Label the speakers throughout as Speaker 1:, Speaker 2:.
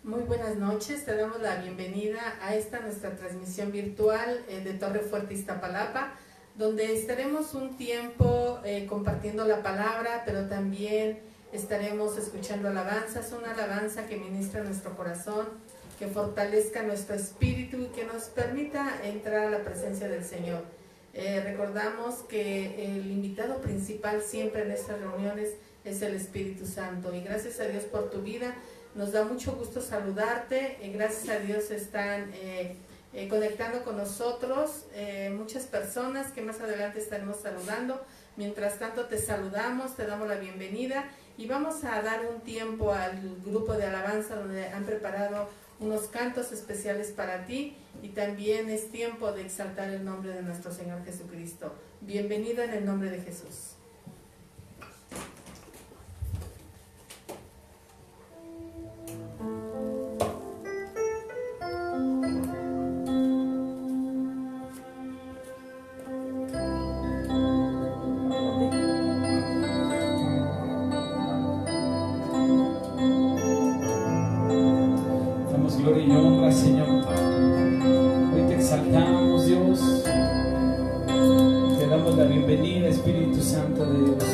Speaker 1: Muy buenas noches, te damos la bienvenida a esta nuestra transmisión virtual de Torre Fuerte Iztapalapa, donde estaremos un tiempo compartiendo la palabra, pero también estaremos escuchando alabanzas, una alabanza que ministra nuestro corazón, que fortalezca nuestro espíritu y que nos permita entrar a la presencia del Señor. Recordamos que el invitado principal siempre en estas reuniones es el Espíritu Santo, y gracias a Dios por tu vida. Nos da mucho gusto saludarte, gracias a Dios están conectando con nosotros muchas personas que más adelante estaremos saludando. Mientras tanto te saludamos, te damos la bienvenida y vamos a dar un tiempo al grupo de alabanza donde han preparado unos cantos especiales para ti, y también es tiempo de exaltar el nombre de nuestro Señor Jesucristo. Bienvenido en el nombre de Jesús.
Speaker 2: Gloria y honra, Señor. Hoy te exaltamos, Dios. Te damos la bienvenida, Espíritu Santo de Dios.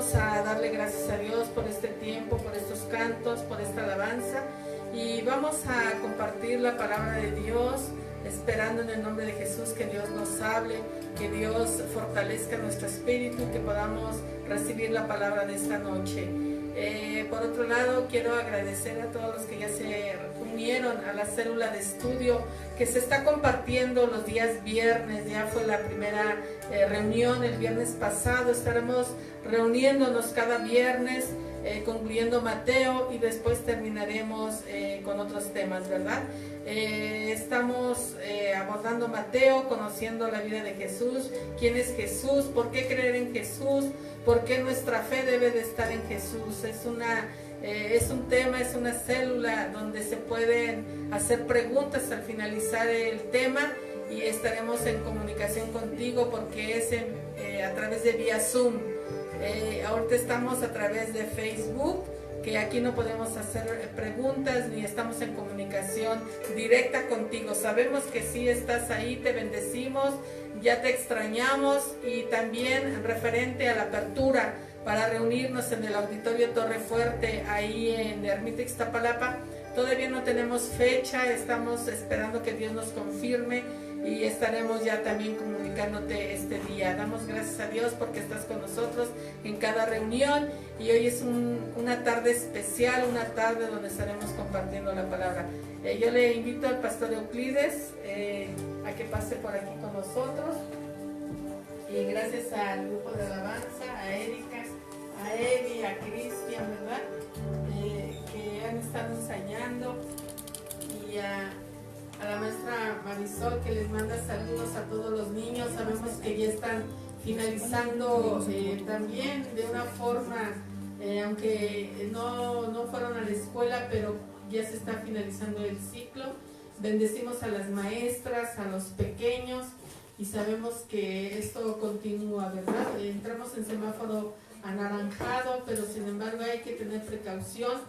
Speaker 1: Vamos a darle gracias a Dios por este tiempo, por estos cantos, por esta alabanza. y vamos a compartir la palabra de Dios, esperando en el nombre de Jesús que Dios nos hable, que Dios fortalezca nuestro espíritu, que podamos recibir la palabra de esta noche. Por otro lado, quiero agradecer a todos los que ya se unieron a la célula de estudio que se está compartiendo los días viernes. Ya fue la primera reunión el viernes pasado. Estaremos reuniéndonos cada viernes, concluyendo Mateo, y después terminaremos con otros temas, ¿verdad? Estamos abordando Mateo, conociendo la vida de Jesús, quién es Jesús, por qué creer en Jesús, por qué nuestra fe debe de estar en Jesús. Es un tema, es una célula donde se pueden hacer preguntas al finalizar el tema, y estaremos en comunicación contigo porque es a través de vía Zoom. Ahorita estamos a través de Facebook, que aquí no podemos hacer preguntas ni estamos en comunicación directa contigo. Sabemos que sí estás ahí, te bendecimos, ya te extrañamos, y también referente a la apertura para reunirnos en el Auditorio Torre Fuerte, ahí en Ermita Ixtapalapa. Todavía no tenemos fecha, estamos esperando que Dios nos confirme y estaremos ya también comunicándote este día. Damos gracias a Dios porque estás con nosotros en cada reunión, y hoy es una tarde especial, una tarde donde estaremos compartiendo la palabra. Yo le invito al pastor Euclides a que pase por aquí con nosotros, y gracias al grupo de alabanza, a Erika, a Evi, a Cristian, ¿verdad? Que han estado ensayando, y a la maestra Marisol, que les manda saludos a todos los niños. Sabemos que ya están finalizando también de una forma, aunque no fueron a la escuela, pero ya se está finalizando el ciclo. Bendecimos a las maestras, a los pequeños, y sabemos que esto continúa, ¿verdad? Entramos en semáforo anaranjado, pero sin embargo hay que tener precaución,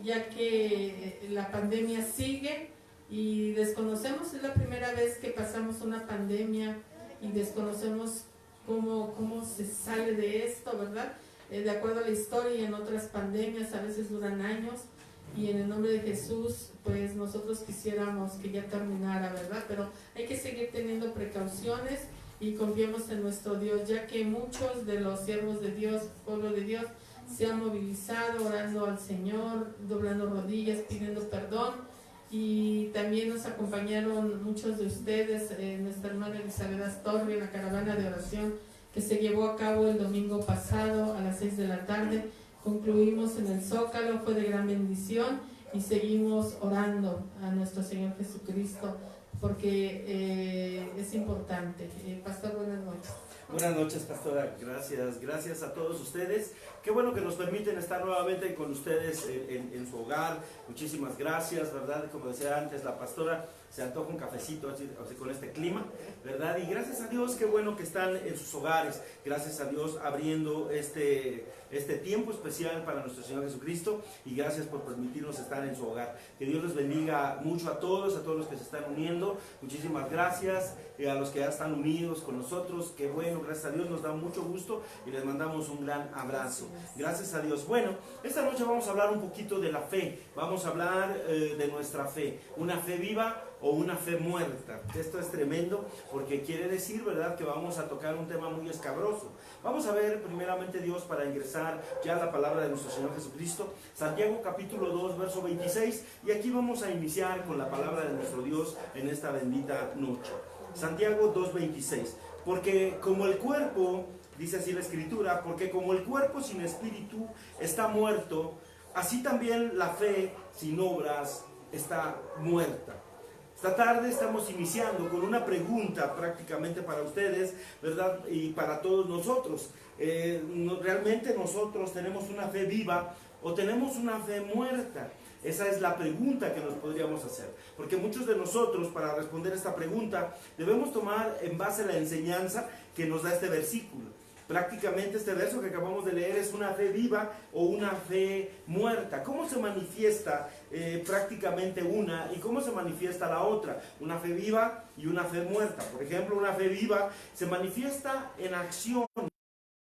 Speaker 1: ya que la pandemia sigue y desconocemos. Es la primera vez que pasamos una pandemia y desconocemos cómo se sale de esto, ¿verdad? De acuerdo a la historia, y en otras pandemias a veces duran años, y en el nombre de Jesús, pues nosotros quisiéramos que ya terminara, ¿verdad? Pero hay que seguir teniendo precauciones y confiemos en nuestro Dios, ya que muchos de los siervos de Dios, pueblo de Dios, se han movilizado orando al Señor, doblando rodillas, pidiendo perdón, y también nos acompañaron muchos de ustedes, nuestra hermana Elizabeth Astorre, en la caravana de oración que se llevó a cabo el domingo pasado a las 6 de la tarde. Concluimos en el Zócalo, fue de gran bendición, y seguimos orando a nuestro Señor Jesucristo, porque es importante. Pastor, buenas noches.
Speaker 3: Buenas noches, pastora. Gracias a todos ustedes. Qué bueno que nos permiten estar nuevamente con ustedes en su hogar. Muchísimas gracias, ¿verdad? Como decía antes la pastora, se antoja un cafecito así con este clima, ¿verdad? Y gracias a Dios, qué bueno que están en sus hogares. Gracias a Dios abriendo este tiempo especial para nuestro Señor Jesucristo, y gracias por permitirnos estar en su hogar. Que Dios les bendiga mucho a todos los que se están uniendo. Muchísimas gracias a los que ya están unidos con nosotros. Qué bueno, gracias a Dios, nos da mucho gusto y les mandamos un gran abrazo. Gracias a Dios. Bueno, esta noche vamos a hablar un poquito de la fe. Vamos a hablar de nuestra fe, una fe viva o una fe muerta. Esto es tremendo porque quiere decir, ¿verdad?, que vamos a tocar un tema muy escabroso. Vamos a ver primeramente, Dios, para ingresar ya a la palabra de nuestro Señor Jesucristo, Santiago capítulo 2, verso 26, y aquí vamos a iniciar con la palabra de nuestro Dios en esta bendita noche. Santiago 2, 26. Porque como el cuerpo, dice así la Escritura, porque como el cuerpo sin espíritu está muerto, así también la fe sin obras está muerta. Esta tarde estamos iniciando con una pregunta prácticamente para ustedes, ¿verdad? Y para todos nosotros. ¿Realmente nosotros tenemos una fe viva o tenemos una fe muerta? Esa es la pregunta que nos podríamos hacer. Porque muchos de nosotros, para responder esta pregunta, debemos tomar en base a la enseñanza que nos da este versículo. Prácticamente este verso que acabamos de leer es una fe viva o una fe muerta. ¿Cómo se manifiesta prácticamente una y cómo se manifiesta la otra? Una fe viva y una fe muerta. Por ejemplo, una fe viva se manifiesta en acción, en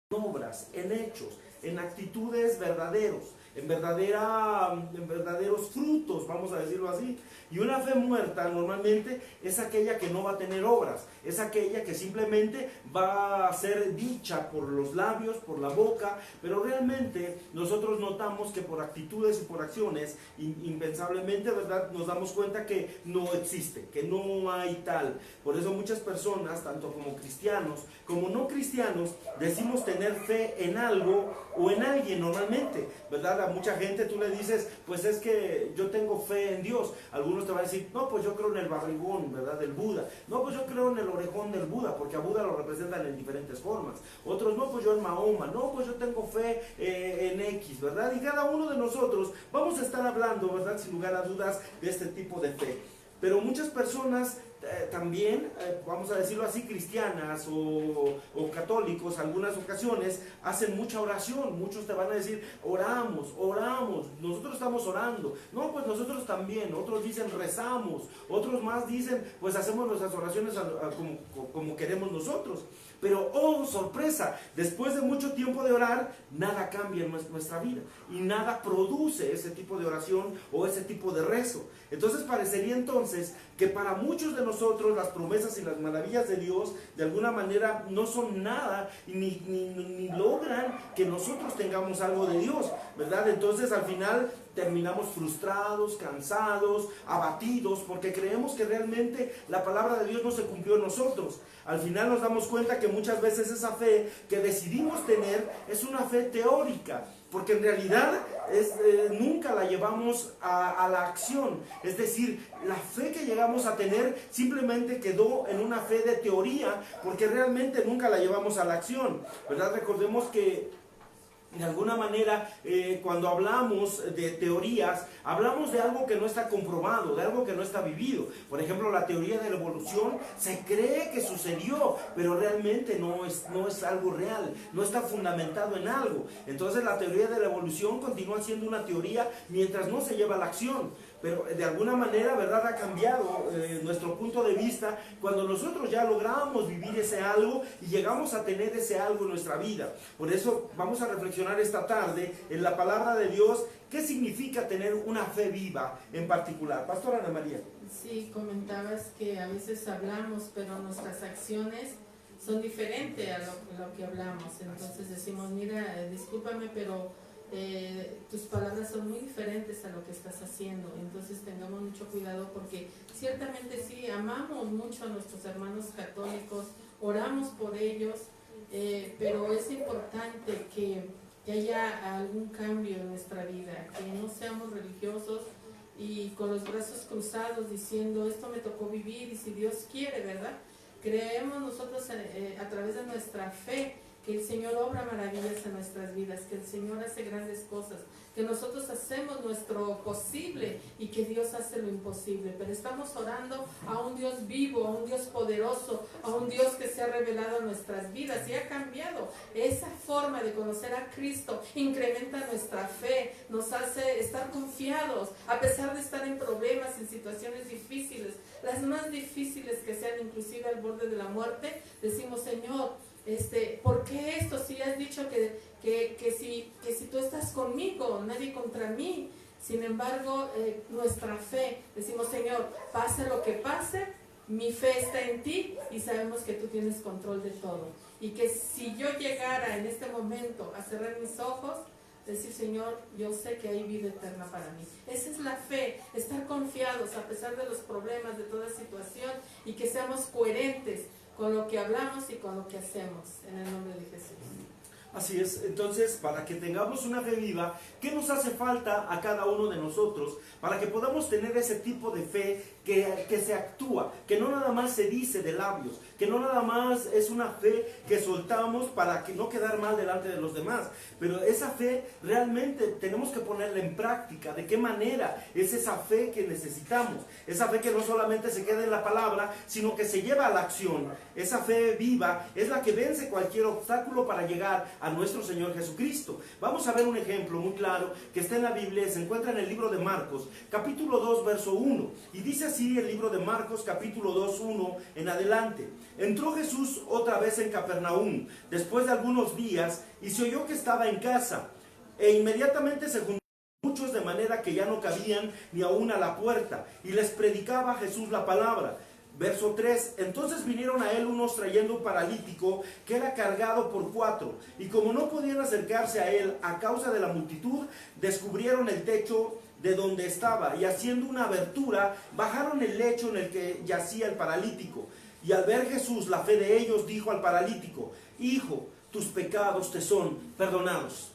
Speaker 3: obras, en hechos, en actitudes verdaderos. en verdaderos frutos, vamos a decirlo así. Y una fe muerta normalmente es aquella que no va a tener obras, es aquella que simplemente va a ser dicha por los labios, por la boca, pero realmente nosotros notamos que por actitudes y por acciones, impensablemente, ¿verdad?, nos damos cuenta que no existe, que no hay tal. Por eso muchas personas, tanto como cristianos como no cristianos, decimos tener fe en algo o en alguien normalmente, ¿verdad? A mucha gente tú le dices, pues es que yo tengo fe en Dios. Algunos te van a decir, no, pues yo creo en el barrigón, ¿verdad?, del Buda. No, pues yo creo en el orejón del Buda, porque a Buda lo representan en diferentes formas. Otros, no, pues yo en Mahoma. No, pues yo tengo fe en X, ¿verdad? Y cada uno de nosotros vamos a estar hablando, ¿verdad?, sin lugar a dudas, de este tipo de fe. Pero muchas personas también, vamos a decirlo así, cristianas o católicos, algunas ocasiones hacen mucha oración. Muchos te van a decir, oramos, nosotros estamos orando. No, pues nosotros también. Otros dicen, rezamos. Otros más dicen, pues hacemos nuestras oraciones como queremos nosotros. Pero, oh, sorpresa, después de mucho tiempo de orar, nada cambia en nuestra vida y nada produce ese tipo de oración o ese tipo de rezo. Entonces parecería entonces que para muchos de nosotros las promesas y las maravillas de Dios de alguna manera no son nada ni logran que nosotros tengamos algo de Dios, ¿verdad? Entonces al final terminamos frustrados, cansados, abatidos, porque creemos que realmente la palabra de Dios no se cumplió en nosotros. Al final nos damos cuenta que muchas veces esa fe que decidimos tener es una fe teórica, porque en realidad nunca la llevamos a la acción. Es decir, la fe que llegamos a tener simplemente quedó en una fe de teoría, porque realmente nunca la llevamos a la acción, ¿verdad? Recordemos que de alguna manera, cuando hablamos de teorías, hablamos de algo que no está comprobado, de algo que no está vivido. Por ejemplo, la teoría de la evolución se cree que sucedió, pero realmente no es algo real, no está fundamentado en algo. Entonces la teoría de la evolución continúa siendo una teoría mientras no se lleva a la acción. Pero de alguna manera, ¿verdad?, ha cambiado nuestro punto de vista cuando nosotros ya logramos vivir ese algo y llegamos a tener ese algo en nuestra vida. Por eso vamos a reflexionar esta tarde en la palabra de Dios. ¿Qué significa tener una fe viva en particular? Pastora Ana María.
Speaker 1: Sí, comentabas que a veces hablamos, pero nuestras acciones son diferentes a lo que hablamos. Entonces decimos, mira, discúlpame, pero tus palabras son muy diferentes a lo que estás haciendo. Entonces tengamos mucho cuidado, porque ciertamente sí, amamos mucho a nuestros hermanos católicos, oramos por ellos, pero es importante que haya algún cambio en nuestra vida, que no seamos religiosos y con los brazos cruzados diciendo, esto me tocó vivir y si Dios quiere, ¿verdad? Creemos nosotros a través de nuestra fe que el Señor obra maravillas en nuestras vidas, que el Señor hace grandes cosas, que nosotros hacemos nuestro posible y que Dios hace lo imposible. Pero estamos orando a un Dios vivo, a un Dios poderoso, a un Dios que se ha revelado en nuestras vidas y ha cambiado. Esa forma de conocer a Cristo incrementa nuestra fe, nos hace estar confiados, a pesar de estar en problemas, en situaciones difíciles, las más difíciles que sean, inclusive al borde de la muerte. Decimos, Señor, ¿por qué esto? Si has dicho que si tú estás conmigo, nadie contra mí. Sin embargo, nuestra fe, decimos, Señor, pase lo que pase, mi fe está en ti y sabemos que tú tienes control de todo. Y que si yo llegara en este momento a cerrar mis ojos, decir, Señor, yo sé que hay vida eterna para mí. Esa es la fe, estar confiados a pesar de los problemas, de toda situación, y que seamos coherentes con lo que hablamos y con lo que hacemos, en el nombre de Jesús.
Speaker 3: Así es. Entonces, para que tengamos una fe viva, ¿qué nos hace falta a cada uno de nosotros para que podamos tener ese tipo de fe que se actúa, que no nada más se dice de labios, que no nada más es una fe que soltamos para que no quedar mal delante de los demás? Pero esa fe realmente tenemos que ponerla en práctica. ¿De qué manera es esa fe que necesitamos? Esa fe que no solamente se queda en la palabra, sino que se lleva a la acción. Esa fe viva es la que vence cualquier obstáculo para llegar a nuestro Señor Jesucristo. Vamos a ver un ejemplo muy claro que está en la Biblia, se encuentra en el libro de Marcos, capítulo 2, verso 1. Y dice así el libro de Marcos, capítulo 2, 1 en adelante. Entró Jesús otra vez en Capernaum, después de algunos días, y se oyó que estaba en casa, e inmediatamente se juntó muchos de manera que ya no cabían ni aún a la puerta, y les predicaba Jesús la palabra. Verso 3, entonces vinieron a él unos trayendo un paralítico que era cargado por 4, y como no podían acercarse a él a causa de la multitud, descubrieron el techo de donde estaba, y haciendo una abertura, bajaron el lecho en el que yacía el paralítico. Y al ver Jesús la fe de ellos, dijo al paralítico: hijo, tus pecados te son perdonados.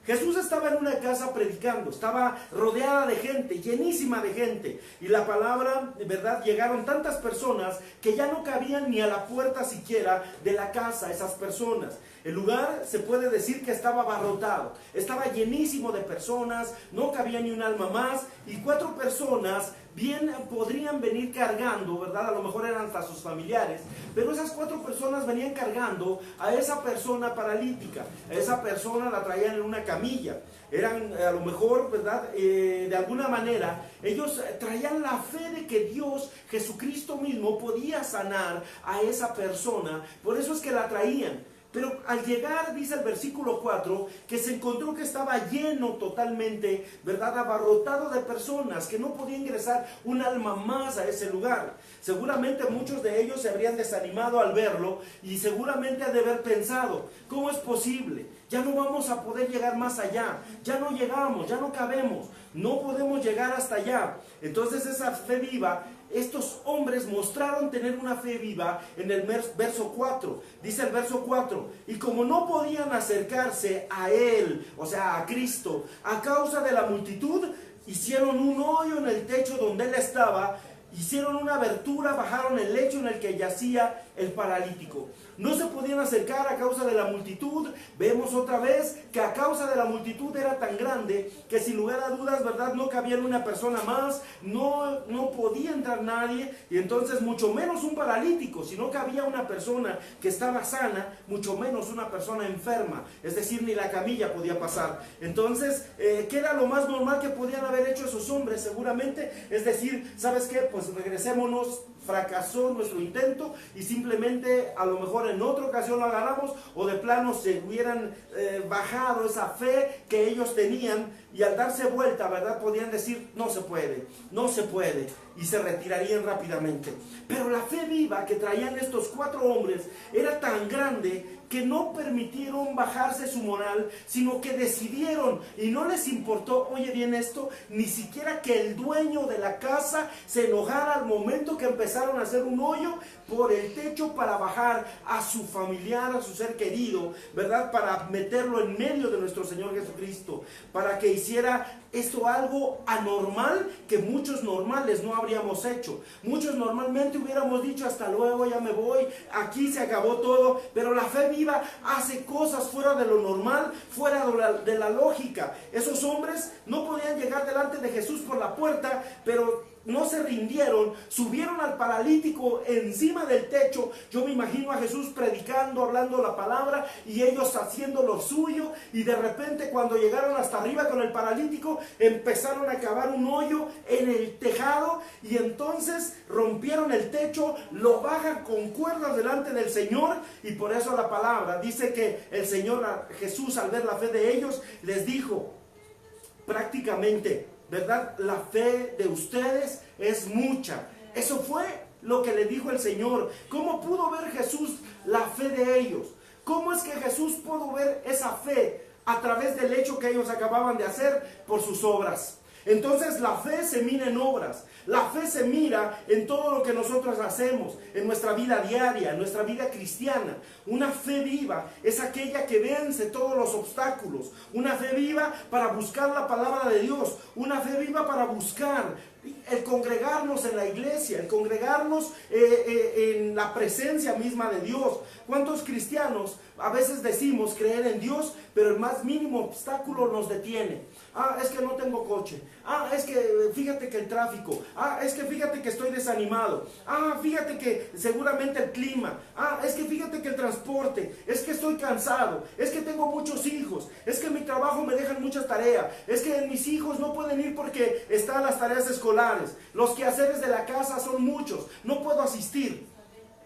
Speaker 3: Jesús estaba en una casa predicando, estaba rodeada de gente, llenísima de gente, y la palabra, de verdad, llegaron tantas personas que ya no cabían ni a la puerta siquiera de la casa esas personas. El lugar se puede decir que estaba abarrotado, estaba llenísimo de personas, no cabía ni un alma más, y 4 personas bien podrían venir cargando, ¿verdad? A lo mejor eran hasta sus familiares, pero esas 4 personas venían cargando a esa persona paralítica. A esa persona la traían en una camilla. Eran a lo mejor, ¿verdad? De alguna manera, ellos traían la fe de que Dios, Jesucristo mismo, podía sanar a esa persona. Por eso es que la traían. Pero al llegar, dice el versículo 4, que se encontró que estaba lleno totalmente, ¿verdad? Abarrotado de personas, que no podía ingresar un alma más a ese lugar. Seguramente muchos de ellos se habrían desanimado al verlo, y seguramente han de haber pensado: ¿cómo es posible? Ya no vamos a poder llegar más allá, ya no llegamos, ya no cabemos, no podemos llegar hasta allá. Entonces esa fe viva, estos hombres mostraron tener una fe viva en el verso 4. Dice el verso 4, y como no podían acercarse a él, o sea, a Cristo, a causa de la multitud, hicieron un hoyo en el techo donde él estaba, hicieron una abertura, bajaron el lecho en el que yacía el paralítico. No se podían acercar a causa de la multitud. Vemos otra vez que a causa de la multitud era tan grande que sin lugar a dudas, ¿verdad?, no cabía una persona más, no podía entrar nadie, y entonces mucho menos un paralítico. Si no cabía una persona que estaba sana, mucho menos una persona enferma, es decir, ni la camilla podía pasar. Entonces, ¿qué era lo más normal que podían haber hecho esos hombres? Seguramente, es decir, ¿sabes qué? Pues regresémonos, fracasó nuestro intento, y simplemente a lo mejor en otra ocasión lo agarramos, o de plano se hubieran bajado esa fe que ellos tenían, y al darse vuelta, ¿verdad?, podían decir: no se puede, no se puede, y se retirarían rápidamente. Pero la fe viva que traían estos 4 hombres era tan grande que no permitieron bajarse su moral, sino que decidieron, y no les importó, oye bien esto, ni siquiera que el dueño de la casa se enojara al momento que empezaron a hacer un hoyo por el techo para bajar a su familiar, a su ser querido, ¿verdad?, para meterlo en medio de nuestro Señor Jesucristo, para que hiciera esto algo anormal que muchos normales no habríamos hecho. Muchos normalmente hubiéramos dicho: hasta luego, ya me voy, aquí se acabó todo. Pero la fe viva hace cosas fuera de lo normal, fuera de la lógica. Esos hombres no podían llegar delante de Jesús por la puerta, pero no se rindieron, subieron al paralítico encima del techo. Yo me imagino a Jesús predicando, hablando la palabra, y ellos haciendo lo suyo, y de repente cuando llegaron hasta arriba con el paralítico, empezaron a cavar un hoyo en el tejado, y entonces rompieron el techo, lo bajan con cuerdas delante del Señor, y por eso la palabra dice que el Señor, Jesús, al ver la fe de ellos, les dijo prácticamente, ¿verdad?, la fe de ustedes es mucha. Eso fue lo que le dijo el Señor. ¿Cómo pudo ver Jesús la fe de ellos? ¿Cómo es que Jesús pudo ver esa fe? A través del hecho que ellos acababan de hacer por sus obras. Entonces la fe se mira en obras, la fe se mira en todo lo que nosotros hacemos, en nuestra vida diaria, en nuestra vida cristiana. Una fe viva es aquella que vence todos los obstáculos, una fe viva para buscar la palabra de Dios, una fe viva para buscar el congregarnos en la iglesia, el congregarnos en la presencia misma de Dios. ¿Cuántos cristianos a veces decimos creer en Dios, pero el más mínimo obstáculo nos detiene? Es que no tengo coche. Es que fíjate que el tráfico. Es que fíjate que estoy desanimado. Fíjate que seguramente el clima. Es que fíjate que el transporte. Es que estoy cansado. Es que tengo muchos hijos. Es que en mi trabajo me dejan muchas tareas. Es que mis hijos no pueden ir porque están las tareas escolares. Los quehaceres de la casa son muchos. No puedo asistir.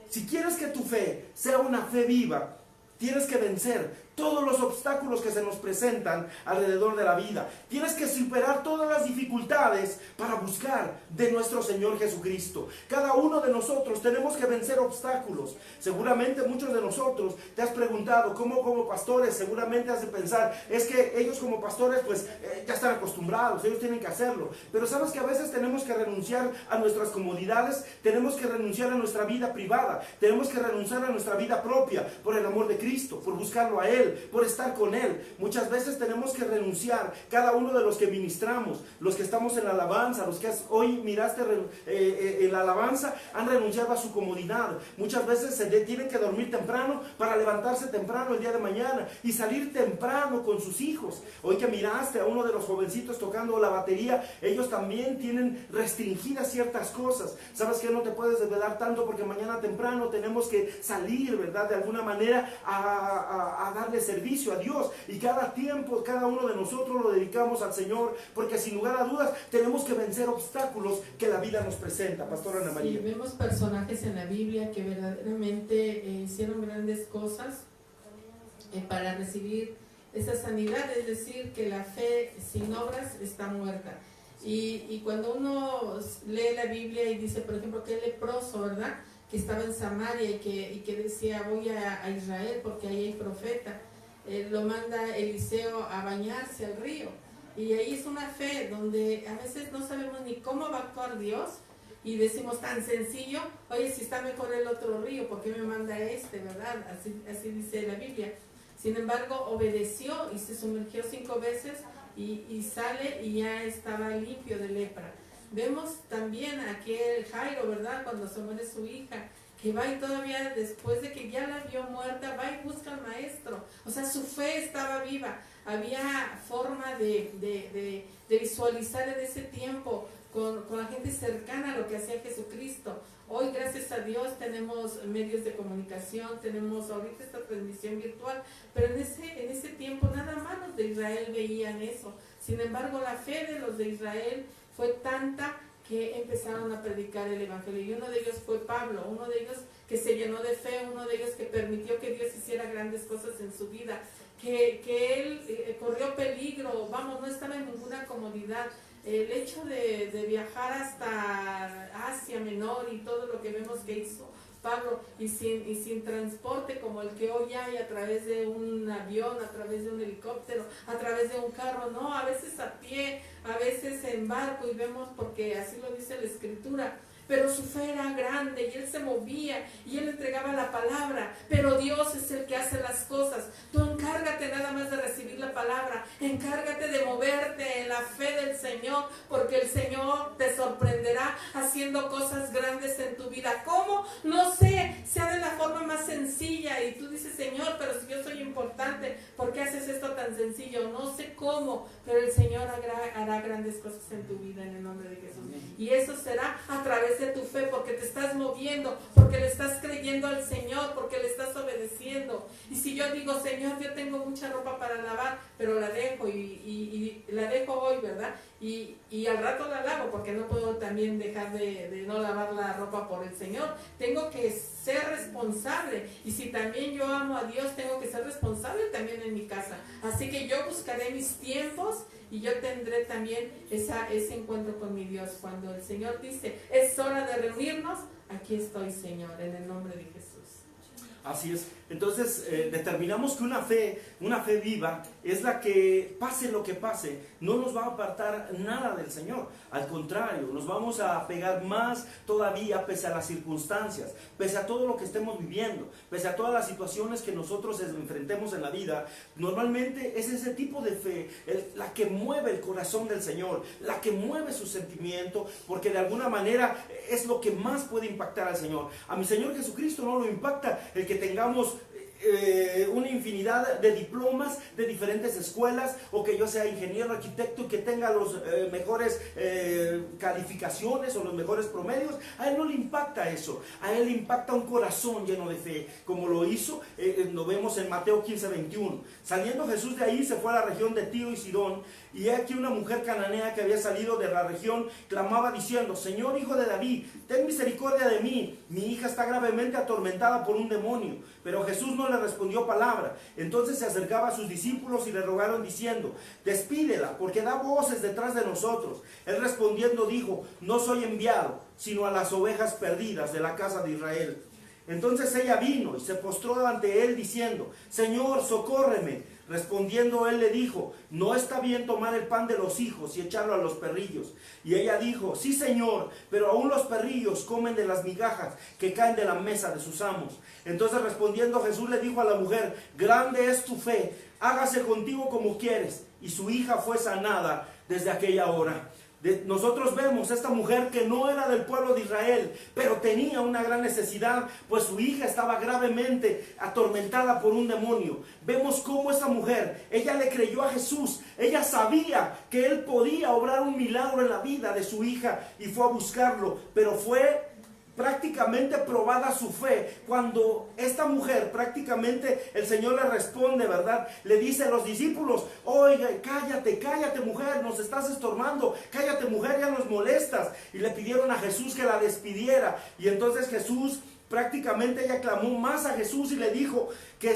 Speaker 3: Si quieres que tu fe sea una fe viva, tienes que vencer todos los obstáculos que se nos presentan alrededor de la vida. Tienes que superar todas las dificultades para buscar de nuestro Señor Jesucristo. Cada uno de nosotros tenemos que vencer obstáculos. Seguramente muchos de nosotros te has preguntado cómo como pastores, seguramente has de pensar, es que ellos como pastores pues ya están acostumbrados, ellos tienen que hacerlo. Pero sabes que a veces tenemos que renunciar a nuestras comodidades, tenemos que renunciar a nuestra vida privada, tenemos que renunciar a nuestra vida propia por el amor de Cristo, por buscarlo a Él, por estar con Él. Muchas veces tenemos que renunciar, cada uno de los que ministramos, los que estamos en la alabanza, los que hoy miraste en la alabanza, han renunciado a su comodidad. Muchas veces tienen que dormir temprano para levantarse temprano el día de mañana y salir temprano con sus hijos. Hoy que miraste a uno de los jovencitos tocando la batería, ellos también tienen restringidas ciertas cosas. Sabes que no te puedes desvelar tanto porque mañana temprano tenemos que salir, ¿verdad? De alguna manera a darle servicio a Dios, y cada tiempo, cada uno de nosotros lo dedicamos al Señor, porque sin lugar a dudas tenemos que vencer obstáculos que la vida nos presenta. Pastora Ana María.
Speaker 1: Sí, vemos personajes en la Biblia que verdaderamente hicieron grandes cosas para recibir esa sanidad, es decir, que la fe sin obras está muerta. Y cuando uno lee la Biblia y dice, por ejemplo, que el leproso, ¿verdad?, que estaba en Samaria y que decía, voy a Israel porque ahí hay profeta, lo manda Eliseo a bañarse al río. Y ahí es una fe donde a veces no sabemos ni cómo va a actuar Dios, y decimos tan sencillo, oye, si está mejor el otro río, ¿por qué me manda verdad? Así dice la Biblia. Sin embargo, obedeció y se sumergió 5 veces y sale y ya estaba limpio de lepra. Vemos también a aquel Jairo, ¿verdad?, cuando se muere su hija, que va y todavía después de que ya la vio muerta, va y busca al maestro. O sea, su fe estaba viva. Había forma de visualizar en ese tiempo con la gente cercana a lo que hacía Jesucristo. Hoy, gracias a Dios, tenemos medios de comunicación, tenemos ahorita esta transmisión virtual, pero en ese tiempo nada más los de Israel veían eso. Sin embargo, la fe de los de Israel fue tanta que empezaron a predicar el Evangelio, y uno de ellos fue Pablo, uno de ellos que se llenó de fe, uno de ellos que permitió que Dios hiciera grandes cosas en su vida, que él corrió peligro, no estaba en ninguna comodidad. El hecho de viajar hasta Asia Menor y todo lo que vemos que hizo Pablo, y sin transporte como el que hoy hay, a través de un avión, a través de un helicóptero, a través de un carro, no, a veces a pie, a veces en barco, y vemos, porque así lo dice la Escritura, pero su fe era grande y él se movía y él entregaba la palabra. Pero Dios es el que hace las cosas. Tú encárgate nada más de recibir la palabra, encárgate de moverte en la fe del Señor, porque el Señor te sorprenderá haciendo cosas grandes en tu vida. ¿Cómo? No sé, sea de la forma más sencilla, y tú dices, Señor, pero si yo soy importante, ¿por qué haces esto tan sencillo? No sé cómo, pero el Señor hará grandes cosas en tu vida en el nombre de Jesús. Y eso será a través de tu fe, porque te estás moviendo, porque le estás creyendo al Señor, porque le estás obedeciendo. Y si yo digo, Señor, yo tengo mucha ropa para lavar, pero la dejo y la dejo hoy, ¿verdad? Y al rato la lavo, porque no puedo también dejar de no lavar la ropa por el Señor. Tengo que ser responsable, y si también yo amo a Dios, tengo que ser responsable también en mi casa. Así que yo buscaré mis tiempos, y yo tendré también ese encuentro con mi Dios. Cuando el Señor dice, es hora de reunirnos, aquí estoy, Señor, en el nombre de Jesús.
Speaker 3: Así es. Entonces determinamos que una fe viva es la que, pase lo que pase, no nos va a apartar nada del Señor. Al contrario, nos vamos a pegar más todavía, pese a las circunstancias, pese a todo lo que estemos viviendo, pese a todas las situaciones que nosotros enfrentemos en la vida. Normalmente es ese tipo de fe la que mueve el corazón del Señor, la que mueve su sentimiento, porque de alguna manera es lo que más puede impactar al Señor. A mi Señor Jesucristo no lo impacta el que tengamos una infinidad de diplomas de diferentes escuelas, o que yo sea ingeniero, arquitecto, y que tenga los mejores calificaciones o los mejores promedios. A él no le impacta eso, a él le impacta un corazón lleno de fe, como lo hizo, lo vemos en Mateo 15:21. Saliendo Jesús de ahí, se fue a la región de Tiro y Sidón. Y he aquí una mujer cananea que había salido de la región clamaba diciendo: Señor, hijo de David, ten misericordia de mí, mi hija está gravemente atormentada por un demonio. Pero Jesús no le respondió palabra. Entonces se acercaba a sus discípulos y le rogaron diciendo: despídela, porque da voces detrás de nosotros. Él respondiendo dijo: no soy enviado, sino a las ovejas perdidas de la casa de Israel. Entonces ella vino y se postró ante él diciendo: Señor, socórreme. Respondiendo él le dijo: no está bien tomar el pan de los hijos y echarlo a los perrillos. Y ella dijo: sí, Señor, pero aún los perrillos comen de las migajas que caen de la mesa de sus amos. Entonces respondiendo Jesús le dijo a la mujer: grande es tu fe, hágase contigo como quieres. Y su hija fue sanada desde aquella hora. Nosotros vemos esta mujer que no era del pueblo de Israel, pero tenía una gran necesidad, pues su hija estaba gravemente atormentada por un demonio. Vemos cómo esta mujer, ella le creyó a Jesús, ella sabía que él podía obrar un milagro en la vida de su hija y fue a buscarlo, pero fue prácticamente probada su fe cuando esta mujer, prácticamente el Señor le responde, ¿verdad? Le dice a los discípulos: oiga, cállate, cállate mujer, nos estás estorbando, cállate mujer, ya nos molestas. Y le pidieron a Jesús que la despidiera, y entonces Jesús, prácticamente ella clamó más a Jesús y le dijo que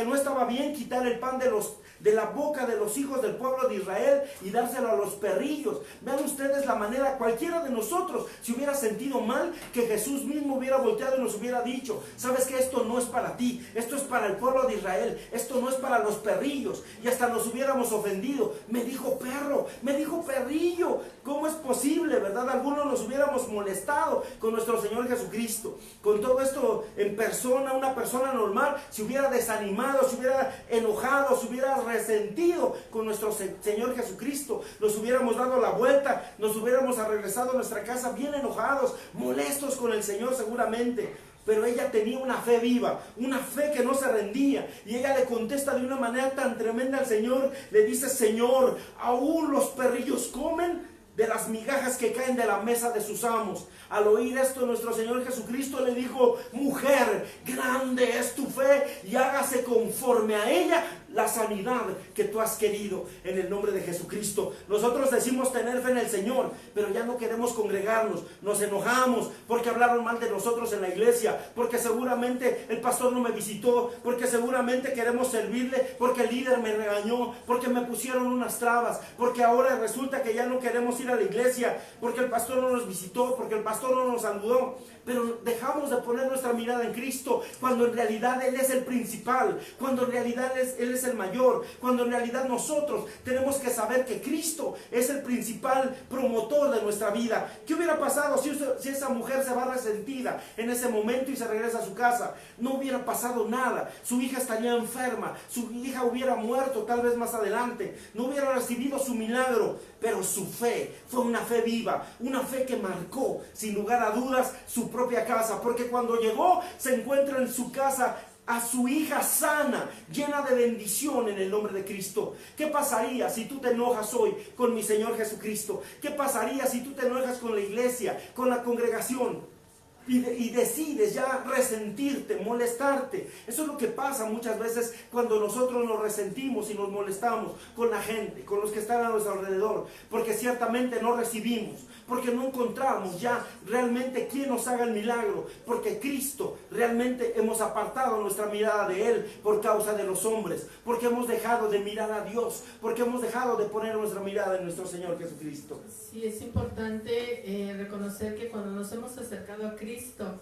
Speaker 3: no estaba bien quitar el pan de la boca de los hijos del pueblo de Israel y dárselo a los perrillos. Vean ustedes la manera, cualquiera de nosotros se hubiera sentido mal que Jesús mismo hubiera volteado y nos hubiera dicho: sabes que esto no es para ti, esto es para el pueblo de Israel, esto no es para los perrillos. Y hasta nos hubiéramos ofendido. Me dijo perro, me dijo perrillo, ¿cómo es posible, verdad? Algunos nos hubiéramos molestado con nuestro Señor Jesucristo. Con todo esto en persona, una persona normal se hubiera desanimado, se hubiera enojado, se hubiera resentido con nuestro Señor Jesucristo. Nos hubiéramos dado la vuelta, nos hubiéramos regresado a nuestra casa bien enojados, molestos con el Señor seguramente. Pero ella tenía una fe viva, una fe que no se rendía, y ella le contesta de una manera tan tremenda al Señor. Le dice: Señor, aún los perrillos comen de las migajas que caen de la mesa de sus amos. Al oír esto, nuestro Señor Jesucristo le dijo: mujer, grande es tu fe, y hágase conforme a ella la sanidad que tú has querido, en el nombre de Jesucristo. Nosotros decimos tener fe en el Señor, pero ya no queremos congregarnos, nos enojamos porque hablaron mal de nosotros en la iglesia, porque seguramente el pastor no me visitó, porque seguramente queremos servirle, porque el líder me regañó, porque me pusieron unas trabas, porque ahora resulta que ya no queremos ir a la iglesia, porque el pastor no nos visitó, porque el pastor no nos saludó. Pero dejamos de poner nuestra mirada en Cristo, cuando en realidad Él es el principal, cuando en realidad Él es el mayor, cuando en realidad nosotros tenemos que saber que Cristo es el principal promotor de nuestra vida. ¿Qué hubiera pasado si esa mujer se va resentida en ese momento y se regresa a su casa? No hubiera pasado nada, su hija estaría enferma, su hija hubiera muerto tal vez más adelante, no hubiera recibido su milagro, pero su fe fue una fe viva, una fe que marcó sin lugar a dudas su propia casa, porque cuando llegó se encuentra en su casa a su hija sana, llena de bendición en el nombre de Cristo. ¿Qué pasaría si tú te enojas hoy con mi Señor Jesucristo? ¿Qué pasaría si tú te enojas con la iglesia, con la congregación? Y decides ya resentirte, molestarte. Eso es lo que pasa muchas veces cuando nosotros nos resentimos y nos molestamos con la gente, con los que están a nuestro alrededor, porque ciertamente no recibimos, porque no encontramos ya realmente quién nos haga el milagro, porque Cristo realmente hemos apartado nuestra mirada de Él por causa de los hombres, porque hemos dejado de mirar a Dios, porque hemos dejado de poner nuestra mirada en nuestro Señor Jesucristo.
Speaker 1: Sí, es importante reconocer que cuando nos hemos acercado a Cristo,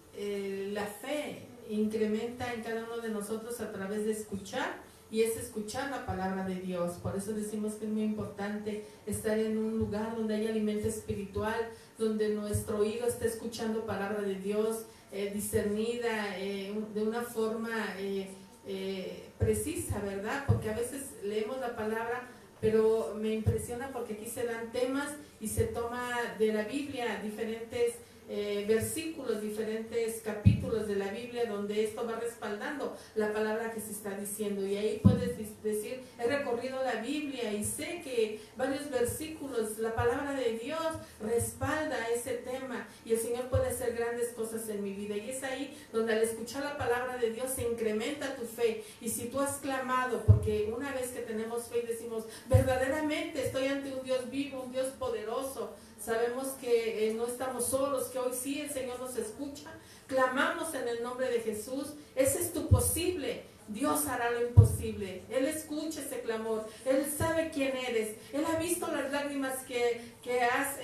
Speaker 1: la fe incrementa en cada uno de nosotros a través de escuchar, y es escuchar la palabra de Dios. Por eso decimos que es muy importante estar en un lugar donde hay alimento espiritual, donde nuestro oído esté escuchando palabra de Dios, discernida de una forma precisa, ¿verdad? Porque a veces leemos la palabra, pero me impresiona porque aquí se dan temas y se toma de la Biblia diferentes versículos, diferentes capítulos de la Biblia donde esto va respaldando la palabra que se está diciendo, y ahí puedes decir: he recorrido la Biblia y sé que varios versículos, la palabra de Dios respalda ese tema, y el Señor puede hacer grandes cosas en mi vida. Y es es ahí donde al escuchar la palabra de Dios se incrementa tu fe. Y si tú has clamado, porque una vez que tenemos fe y decimos, verdaderamente estoy ante un Dios vivo, un Dios poderoso, sabemos que no estamos solos, que hoy sí el Señor nos escucha, clamamos en el nombre de Jesús, ese es tu posible. Dios hará lo imposible. Él escucha ese clamor. Él sabe quién eres. Él ha visto las lágrimas que has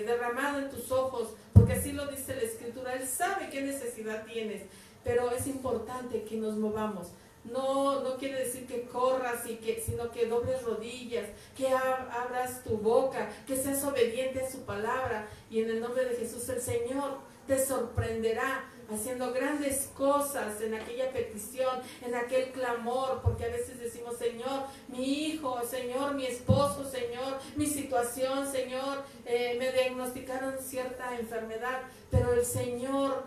Speaker 1: derramado en tus ojos, porque así lo dice la Escritura. Él sabe qué necesidad tienes, pero es importante que nos movamos. No quiere decir que corras, sino que dobles rodillas, que abras tu boca, que seas obediente a su palabra, y en el nombre de Jesús el Señor te sorprenderá haciendo grandes cosas en aquella petición, en aquel clamor, porque a veces decimos, Señor, mi hijo, Señor, mi esposo, Señor, mi situación, Señor, me diagnosticaron cierta enfermedad, pero el Señor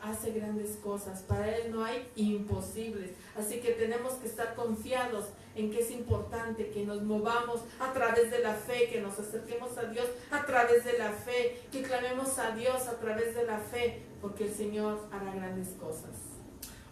Speaker 1: hace grandes cosas, para Él no hay imposibles, así que tenemos que estar confiados en que es importante que nos movamos a través de la fe, que nos acerquemos a Dios a través de la fe, que clamemos a Dios a través de la fe, porque el Señor hará grandes cosas.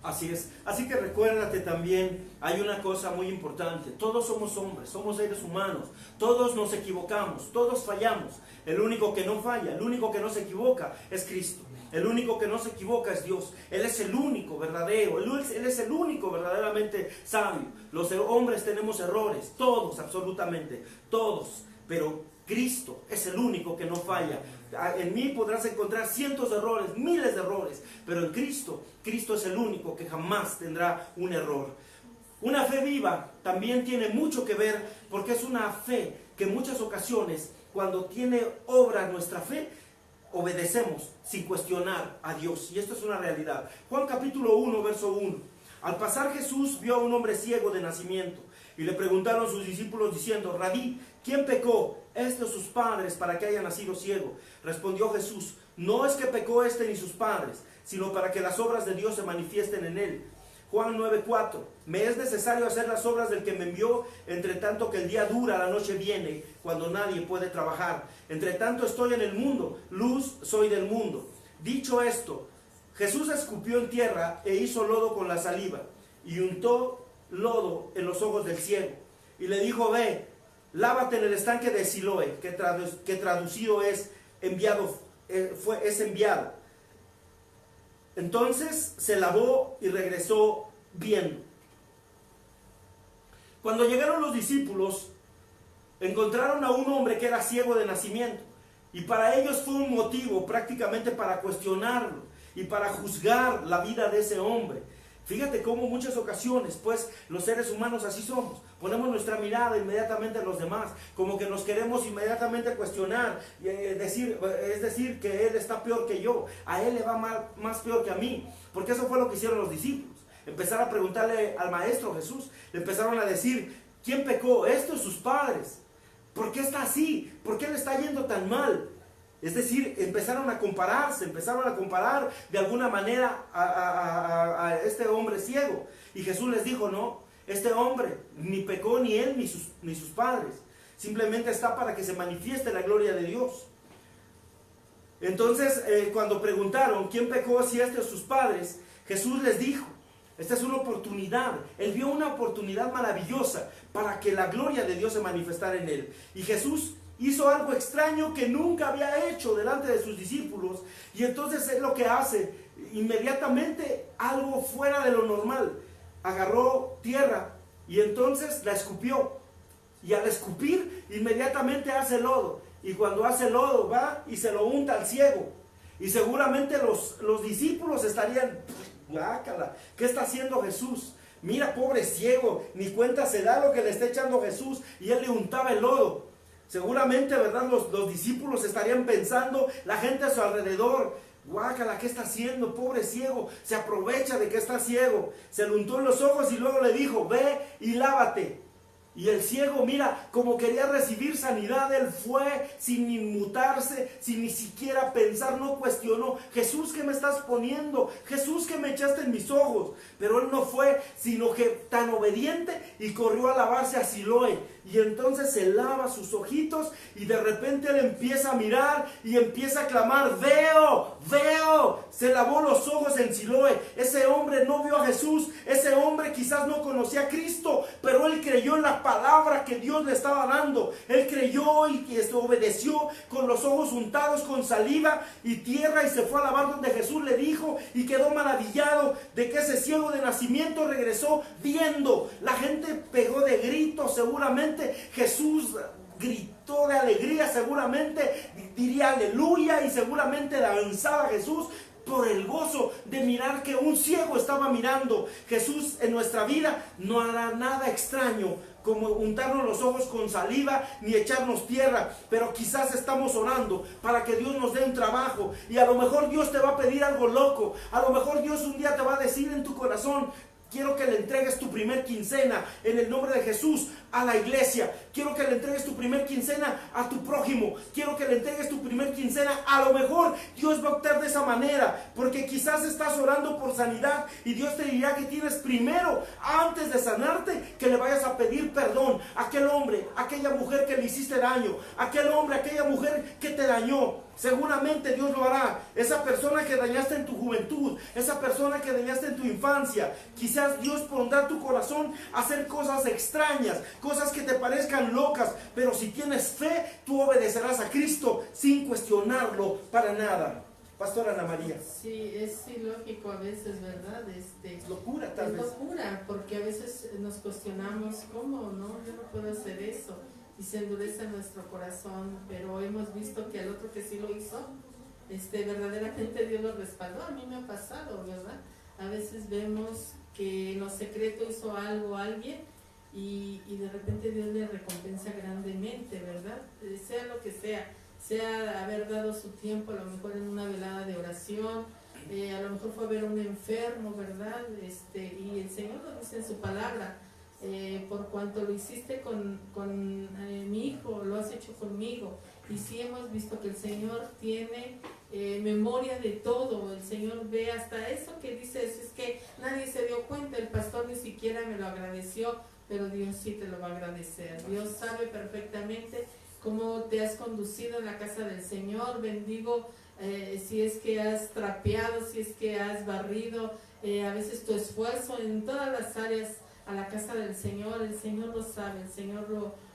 Speaker 3: Así es, así que recuérdate también, hay una cosa muy importante, todos somos hombres, somos seres humanos, todos nos equivocamos, todos fallamos, el único que no falla, el único que no se equivoca es Cristo. El único que no se equivoca es Dios. Él es el único verdadero. Él es el único verdaderamente sabio. Los hombres tenemos errores. Todos, absolutamente. Todos. Pero Cristo es el único que no falla. En mí podrás encontrar cientos de errores, miles de errores. Pero en Cristo es el único que jamás tendrá un error. Una fe viva también tiene mucho que ver, porque es una fe que en muchas ocasiones, cuando tiene obra nuestra fe, obedecemos sin cuestionar a Dios. Y esto es una realidad. Juan capítulo 1, verso 1. Al pasar Jesús vio a un hombre ciego de nacimiento. Y le preguntaron sus discípulos diciendo, Rabí, ¿quién pecó, este o sus padres, para que haya nacido ciego? Respondió Jesús, no es que pecó este ni sus padres, sino para que las obras de Dios se manifiesten en él. Juan 9:4. Me es necesario hacer las obras del que me envió, entre tanto que el día dura, la noche viene, cuando nadie puede trabajar. Entre tanto estoy en el mundo, luz soy del mundo. Dicho esto, Jesús escupió en tierra e hizo lodo con la saliva, y untó lodo en los ojos del ciego. Y le dijo, ve, lávate en el estanque de Siloé, que traducido es enviado, es enviado. Entonces se lavó y regresó viendo. Cuando llegaron los discípulos, encontraron a un hombre que era ciego de nacimiento. Y para ellos fue un motivo prácticamente para cuestionarlo y para juzgar la vida de ese hombre. Fíjate cómo muchas ocasiones, pues, los seres humanos así somos. Ponemos nuestra mirada inmediatamente en los demás, como que nos queremos inmediatamente cuestionar, es decir, que él está peor que yo, a él le va más peor que a mí. Porque eso fue lo que hicieron los discípulos. Empezaron a preguntarle al maestro Jesús, le empezaron a decir, ¿quién pecó? ¿Esto o sus padres? ¿Por qué está así? ¿Por qué le está yendo tan mal? Es decir, empezaron a compararse, empezaron a comparar de alguna manera a este hombre ciego. Y Jesús les dijo, no, este hombre ni pecó ni él ni sus padres. Simplemente está para que se manifieste la gloria de Dios. Entonces, cuando preguntaron quién pecó, si este o sus padres, Jesús les dijo, esta es una oportunidad. Él vio una oportunidad maravillosa para que la gloria de Dios se manifestara en él. Y Jesús hizo algo extraño que nunca había hecho delante de sus discípulos. Y entonces es lo que hace, inmediatamente algo fuera de lo normal. Agarró tierra y entonces la escupió. Y al escupir, inmediatamente hace lodo. Y cuando hace lodo, va y se lo unta al ciego. Y seguramente los discípulos estarían, guácala, ¿qué está haciendo Jesús? Mira, pobre ciego, ni cuenta se da lo que le está echando Jesús. Y él le untaba el lodo. Seguramente, ¿verdad? Los discípulos estarían pensando, la gente a su alrededor, guácala, ¿qué está haciendo? Pobre ciego, se aprovecha de que está ciego. Se le untó en los ojos y luego le dijo, ve y lávate. Y el ciego, mira, como quería recibir sanidad, él fue sin inmutarse, sin ni siquiera pensar, no cuestionó. Jesús, ¿qué me estás poniendo? Jesús, ¿qué me echaste en mis ojos? Pero él no fue, sino que tan obediente y corrió a lavarse a Siloé. y entonces se lava sus ojitos y de repente él empieza a mirar y empieza a clamar, veo, veo. Se lavó los ojos en Siloé. Ese hombre no vio a Jesús, ese hombre quizás no conocía a Cristo, pero él creyó en la palabra que Dios le estaba dando. Él creyó y obedeció con los ojos untados con saliva y tierra y se fue a lavar donde Jesús le dijo y quedó maravillado de que ese ciego de nacimiento regresó viendo. La gente pegó de gritos, seguramente Jesús gritó de alegría, seguramente diría aleluya y seguramente danzaba Jesús por el gozo de mirar que un ciego estaba mirando. Jesús en nuestra vida no hará nada extraño como untarnos los ojos con saliva ni echarnos tierra, pero quizás estamos orando para que Dios nos dé un trabajo y a lo mejor Dios te va a pedir algo loco. A lo mejor Dios un día te va a decir en tu corazón, quiero que le entregues tu primer quincena en el nombre de Jesús a la iglesia. Quiero que le entregues tu primer quincena a tu prójimo. Quiero que le entregues tu primer quincena. A lo mejor Dios va a optar de esa manera, porque quizás estás orando por sanidad y Dios te dirá que tienes primero, antes de sanarte, que le vayas a pedir perdón a aquel hombre, a aquella mujer que le hiciste daño, a aquel hombre, a aquella mujer que te dañó. Seguramente Dios lo hará. Esa persona que dañaste en tu juventud, esa persona que dañaste en tu infancia, quizás Dios pondrá tu corazón a hacer cosas extrañas, cosas que te parezcan locas, pero si tienes fe, tú obedecerás a Cristo sin cuestionarlo para nada. Pastora Ana María.
Speaker 1: Sí, es ilógico a veces, ¿verdad?
Speaker 3: Es locura tal vez.
Speaker 1: Es locura, porque a veces nos cuestionamos, ¿cómo? No, yo no puedo hacer eso. Y se endurece nuestro corazón, pero hemos visto que al otro que sí lo hizo, verdaderamente Dios lo respaldó. A mí me ha pasado, ¿verdad? A veces vemos que en lo secreto hizo algo a alguien y de repente Dios le recompensa grandemente, ¿verdad? Sea lo que sea haber dado su tiempo, a lo mejor en una velada de oración, a lo mejor fue a ver a un enfermo, ¿verdad? Y el Señor lo dice en su palabra. Por cuanto lo hiciste con mi hijo, lo has hecho conmigo. Y sí hemos visto que el Señor tiene memoria de todo. El Señor ve hasta eso que dices, es que nadie se dio cuenta, el pastor ni siquiera me lo agradeció, pero Dios sí te lo va a agradecer. Dios sabe perfectamente cómo te has conducido en la casa del Señor. Bendigo si es que has trapeado, si es que has barrido, a veces tu esfuerzo en todas las áreas a la casa del Señor. El Señor lo sabe, el Señor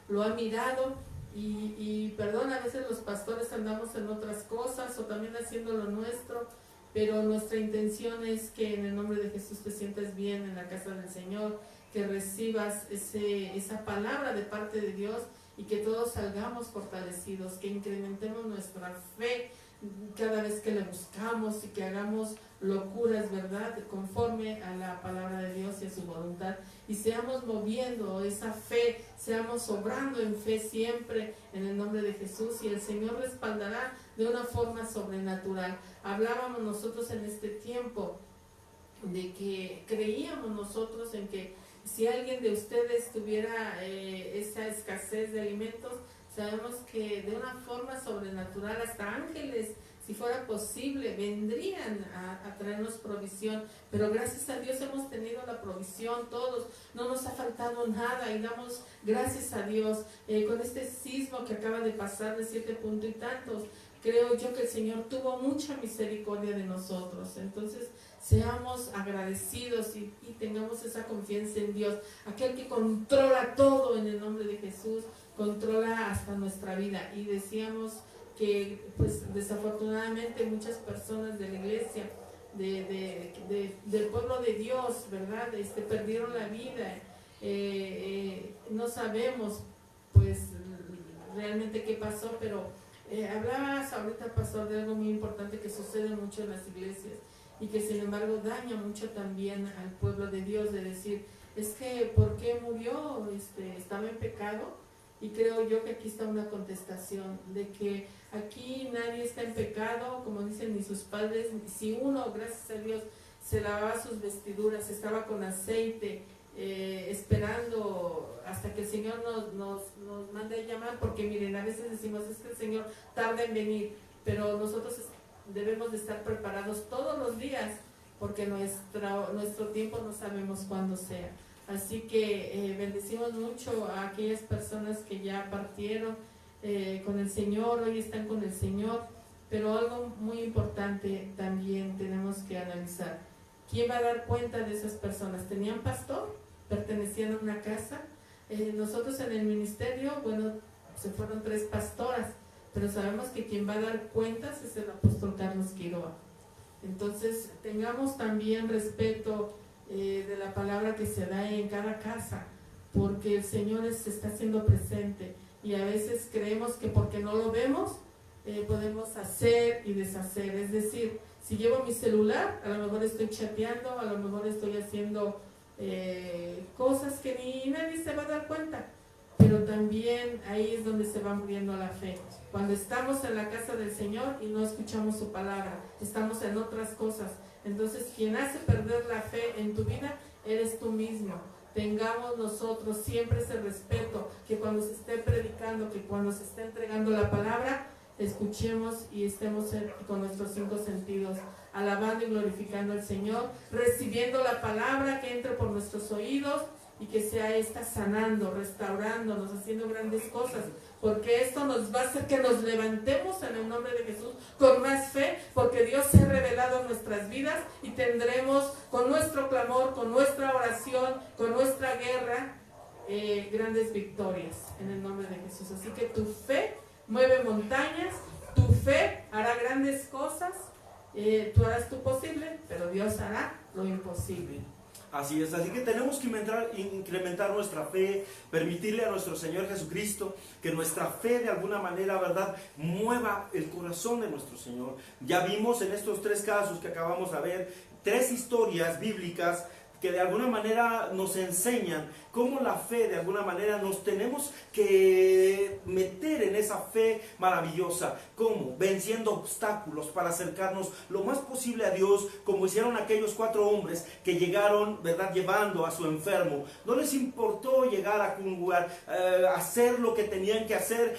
Speaker 1: lo ha mirado y perdón, a veces los pastores andamos en otras cosas o también haciendo lo nuestro, pero nuestra intención es que en el nombre de Jesús te sientas bien en la casa del Señor, que recibas esa palabra de parte de Dios y que todos salgamos fortalecidos, que incrementemos nuestra fe cada vez que le buscamos y que hagamos locuras, ¿verdad? Conforme a la palabra de Dios y a su voluntad, y seamos moviendo esa fe, seamos obrando en fe siempre en el nombre de Jesús, y el Señor respaldará de una forma sobrenatural. Hablábamos nosotros en este tiempo de que creíamos nosotros en que si alguien de ustedes tuviera esa escasez de alimentos, sabemos que de una forma sobrenatural hasta ángeles, si fuera posible, vendrían a traernos provisión, pero gracias a Dios hemos tenido la provisión todos, no nos ha faltado nada y damos gracias a Dios. Con este sismo que acaba de pasar de 7 puntos y tantos, creo yo que el Señor tuvo mucha misericordia de nosotros. Entonces seamos agradecidos y tengamos esa confianza en Dios, aquel que controla todo en el nombre de Jesús, controla hasta nuestra vida. Y decíamos que pues desafortunadamente muchas personas de la iglesia, del pueblo de Dios, ¿verdad? Perdieron la vida. No sabemos pues realmente qué pasó, pero hablabas ahorita, pastor, de algo muy importante que sucede mucho en las iglesias y que sin embargo daña mucho también al pueblo de Dios, de decir, es que ¿por qué murió? ¿Estaba en pecado? Y creo yo que aquí está una contestación, de que aquí nadie está en pecado, como dicen ni sus padres. Si uno, gracias a Dios, se lavaba sus vestiduras, estaba con aceite, esperando hasta que el Señor nos mande a llamar, porque miren, a veces decimos, es que el Señor tarda en venir, pero nosotros debemos de estar preparados todos los días, porque nuestro tiempo no sabemos cuándo sea. Así que bendecimos mucho a aquellas personas que ya partieron con el Señor, hoy están con el Señor, pero algo muy importante también tenemos que analizar. ¿Quién va a dar cuenta de esas personas? ¿Tenían pastor? ¿Pertenecían a una casa? Nosotros en el ministerio, bueno, se fueron 3 pastoras, pero sabemos que quien va a dar cuentas es el apóstol Carlos Quiroga. Entonces, tengamos también respeto de la palabra que se da en cada casa, porque el Señor se está haciendo presente y a veces creemos que porque no lo vemos podemos hacer y deshacer. Es decir, si llevo mi celular, a lo mejor estoy chateando, a lo mejor estoy haciendo cosas que ni nadie se va a dar cuenta, pero también ahí es donde se va muriendo la fe. Cuando estamos en la casa del Señor y no escuchamos su palabra, estamos en otras cosas. Entonces, quien hace perder la fe en tu vida, eres tú mismo. Tengamos nosotros siempre ese respeto, que cuando se esté predicando, que cuando se esté entregando la palabra, escuchemos y estemos con nuestros 5 sentidos, alabando y glorificando al Señor, recibiendo la palabra que entre por nuestros oídos y que sea esta sanando, restaurándonos, haciendo grandes cosas, porque esto nos va a hacer que nos levantemos en el nombre de Jesús con más fe, porque Dios se ha revelado en nuestras vidas y tendremos con nuestro clamor, con nuestra oración, con nuestra guerra, grandes victorias en el nombre de Jesús. Así que tu fe mueve montañas, tu fe hará grandes cosas, tú harás tu posible, pero Dios hará lo imposible.
Speaker 3: Así es, así que tenemos que incrementar nuestra fe, permitirle a nuestro Señor Jesucristo que nuestra fe de alguna manera, ¿verdad?, mueva el corazón de nuestro Señor. Ya vimos en estos 3 casos que acabamos de ver, 3 historias bíblicas que de alguna manera nos enseñan cómo la fe, de alguna manera, nos tenemos que meter en esa fe maravillosa. ¿Cómo? Venciendo obstáculos para acercarnos lo más posible a Dios, como hicieron aquellos 4 hombres que llegaron, ¿verdad?, llevando a su enfermo. No les importó llegar a un lugar, hacer lo que tenían que hacer,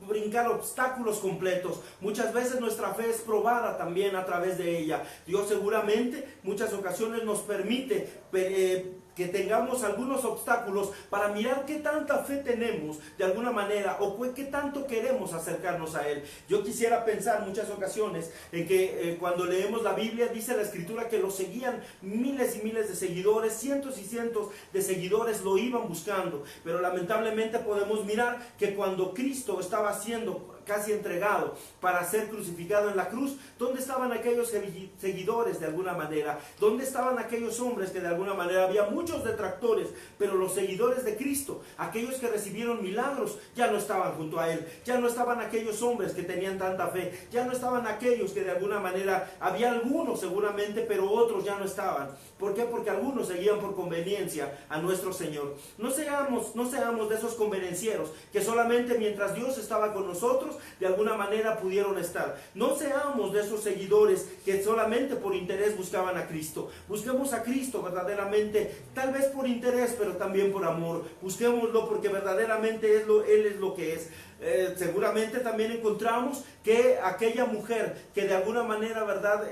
Speaker 3: brincar obstáculos completos. Muchas veces nuestra fe es probada también a través de ella. Dios seguramente muchas ocasiones nos permite que tengamos algunos obstáculos para mirar qué tanta fe tenemos de alguna manera o qué tanto queremos acercarnos a Él. Yo quisiera pensar muchas ocasiones en que cuando leemos la Biblia dice la Escritura que lo seguían miles y miles de seguidores, cientos y cientos de seguidores lo iban buscando, pero lamentablemente podemos mirar que cuando Cristo estaba siendo casi entregado para ser crucificado en la cruz, ¿dónde estaban aquellos seguidores de alguna manera? ¿Dónde estaban aquellos hombres que de alguna manera había muchos detractores, pero los seguidores de Cristo, aquellos que recibieron milagros, ya no estaban junto a Él, ya no estaban aquellos hombres que tenían tanta fe, ya no estaban aquellos que de alguna manera, había algunos seguramente, pero otros ya no estaban. ¿Por qué? Porque algunos seguían por conveniencia a nuestro Señor. No seamos de esos convenencieros que solamente mientras Dios estaba con nosotros, de alguna manera pudieron estar. No seamos de esos seguidores que solamente por interés buscaban a Cristo. Busquemos a Cristo verdaderamente, tal vez por interés, pero también por amor. Busquémoslo porque verdaderamente Él es lo que es. Seguramente también encontramos que aquella mujer que de alguna manera, ¿verdad?,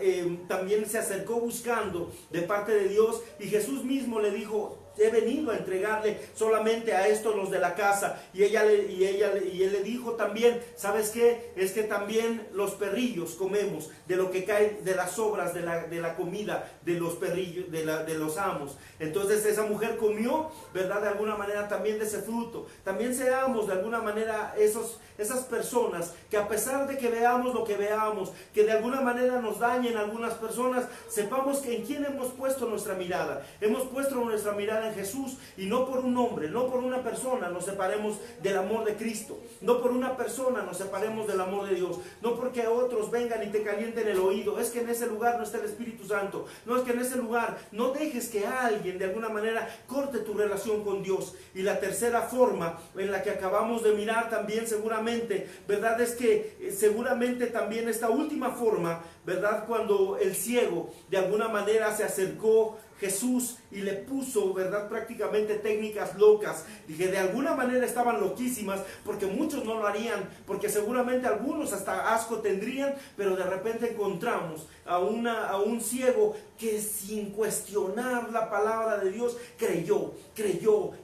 Speaker 3: también se acercó buscando de parte de Dios, y Jesús mismo le dijo: he venido a entregarle solamente a estos los de la casa. Y él le dijo también: ¿sabes qué? Es que también los perrillos comemos de lo que cae de las sobras de la comida de los perrillos, de los amos. Entonces esa mujer comió, ¿verdad?, de alguna manera también de ese fruto. También seamos de alguna manera esas personas que, a pesar de que veamos lo que veamos, que de alguna manera nos dañen algunas personas, sepamos que en quién hemos puesto nuestra mirada. Hemos puesto nuestra mirada en Jesús, y no por un hombre, no por una persona nos separemos del amor de Cristo, no por una persona nos separemos del amor de Dios, no porque otros vengan y te calienten el oído, es que en ese lugar no está el Espíritu Santo, no es que en ese lugar no dejes que alguien de alguna manera corte tu relación con Dios. Y la tercera forma en la que acabamos de mirar también seguramente, ¿verdad?, es que seguramente también esta última forma, ¿verdad?, cuando el ciego de alguna manera se acercó Jesús y le puso, ¿verdad?, prácticamente técnicas locas, y que de alguna manera estaban loquísimas, porque muchos no lo harían, porque seguramente algunos hasta asco tendrían, pero de repente encontramos a un ciego que sin cuestionar la palabra de Dios creyó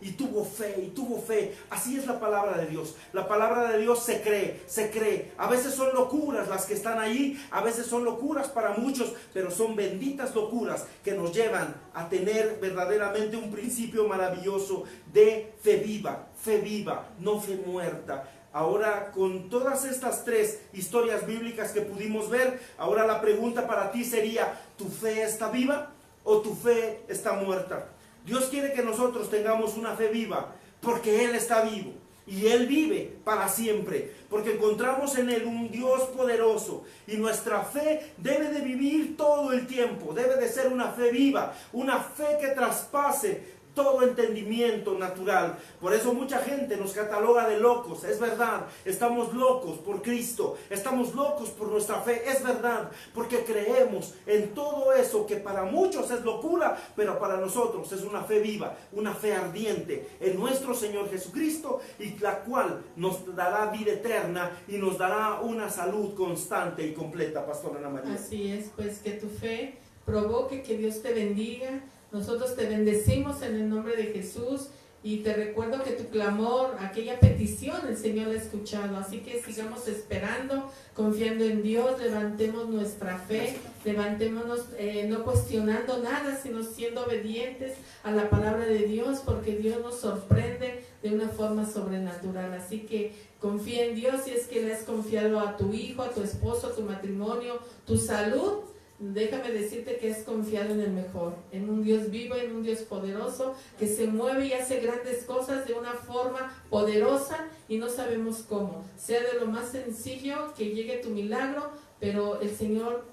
Speaker 3: y tuvo fe. Así es la palabra de Dios. La palabra de Dios se cree. A veces son locuras las que están ahí, a veces son locuras para muchos, pero son benditas locuras que nos llevan a tener verdaderamente un principio maravilloso de fe viva, no fe muerta. Ahora, con todas estas 3 historias bíblicas que pudimos ver, ahora la pregunta para ti sería, ¿tu fe está viva o tu fe está muerta? Dios quiere que nosotros tengamos una fe viva, porque Él está vivo y Él vive para siempre, porque encontramos en Él un Dios poderoso, y nuestra fe debe de vivir todo el tiempo, debe de ser una fe viva, una fe que traspase todo entendimiento natural. Por eso mucha gente nos cataloga de locos. Es verdad, estamos locos por Cristo, estamos locos por nuestra fe, es verdad, porque creemos en todo eso que para muchos es locura, pero para nosotros es una fe viva, una fe ardiente en nuestro Señor Jesucristo, y la cual nos dará vida eterna y nos dará una salud constante y completa, Pastora Ana María.
Speaker 1: Así es, pues que tu fe provoque que Dios te bendiga. Nosotros te bendecimos en el nombre de Jesús, y te recuerdo que tu clamor, aquella petición, el Señor la ha escuchado. Así que sigamos esperando, confiando en Dios, levantemos nuestra fe, levantémonos no cuestionando nada, sino siendo obedientes a la palabra de Dios, porque Dios nos sorprende de una forma sobrenatural. Así que confía en Dios. Si es que le has confiado a tu hijo, a tu esposo, a tu matrimonio, tu salud, déjame decirte que has confiado en el mejor, en un Dios vivo, en un Dios poderoso, que se mueve y hace grandes cosas de una forma poderosa, y no sabemos cómo. Sea de lo más sencillo que llegue tu milagro, pero el Señor